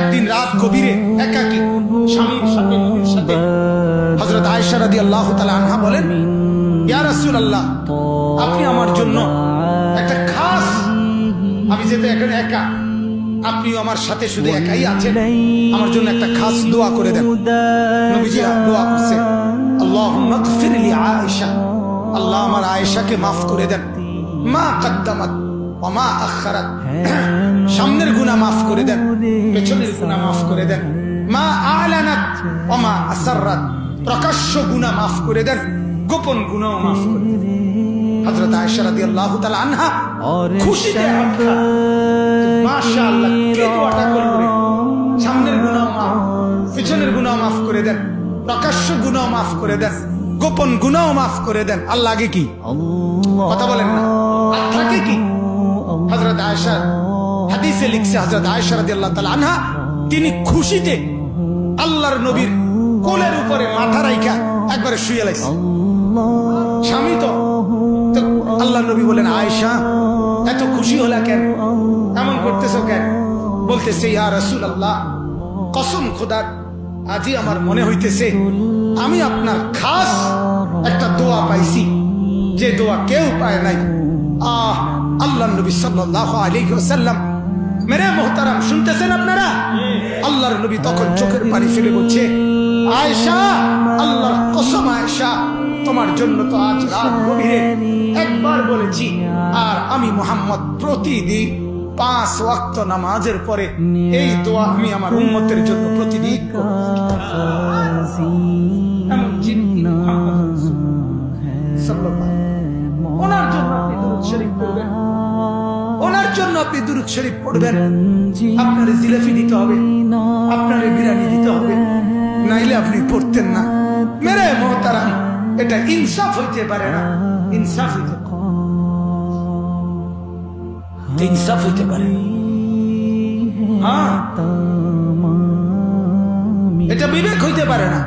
একদিন রাত গভীরে একাকী স্বামীর সাথে নবীর সাথে হযরত আয়েশা রাদিয়াল্লাহু তাআলা আনহা বলেন, ইয়া রাসূলুল্লাহ, আপনি আমার জন্য একটা খাস, আমি যেতে এখানে একা, আপনিও আমার সাথে শুধু একাই আছেন, আমার জন্য একটা খাস দোয়া করে দেন। নবীজি দোয়া করছে, আল্লাহুম্মা গফির লি আয়েশা, আল্লাহ আমার আয়েশাকে মাফ করে দেন, মা কদ্দামাত ওয়া মা আখারাত, সামনের গুনাহ মাফ করে দেন, পেছনের গুনাহ মাফ করে দেন, মা আলানাত ওয়া মা আসরাত, প্রকাশ্য গুনাহ মাফ করে দেন, গোপন গুনাহ মাফ করে দেন। হযরত আয়েশা রাদিয়াল্লাহু তাআলা আনহা খুশিতে মাশাআল্লাহ কি দোয়াটা করলেন, সামনের গুনাহ মাফ, পিছনের গুনাহ মাফ করে দেন, প্রকাশ্য গুনাহ মাফ করে দেন, গোপন গুনাহ মাফ করে দেন। আল্লাহ আগে কি কথা বলেন না, আগে কি? হযরত আয়েশা হাদিসে লিখছে, হযরত আয়েশা রাদিয়াল্লাহু তাআলা আনহা তিনি খুশিতে আল্লাহর নবীর কোলের উপরে মাথা রাইখা একবারে শুয়ে লাইছে। স্বামী তো আল্লাহর নবী বলেন, আয়েশা এত খুশি হলা কেন, এমন করতেছো কেন? বলতেছে, ইয়া রাসূলুল্লাহ, কসম খোদার, আজই আমার মনে হইতেছে আমি আপনার খাস একটা দোয়া পাইছি, যে দোয়া কেউ পায় নাই। আল্লাহর নবী সাল্লাল্লাহু আলাইহি ওয়াসাল্লাম, মেরে মুহতারাম শুনতেছেন আপনারা? আল্লাহর নবী তখন চোখের পানি ফেলে বলছে, আয়েশা, আল্লাহর কসম আয়েশা, তোমার জন্য তো আজ রাত গভীরে একবার বলেছি, আর আমি মুহাম্মদ প্রতিদিন 5 ওয়াক্ত নামাজের পরে এই দোয়া আমি আমার উম্মতের জন্য প্রতিদিন ওনার জন্য আপনি দুরূদ শরীফ পড়বেন, ওনার জন্য আপনি দুরূদ শরীফ পড়বেন। আপনার জিলাপি দিতে হবে, আপনার বিরিয়ানি দিতে হবে, নাইলে আপনি পড়তেন না। মেরে মুহতারাম, এটা ইনসাফ হইতে পারে না, ইনসাফ হইতে ইনসাফ হইতে পারে না। হ্যাঁ, এটা বিবেক হইতে পারে না।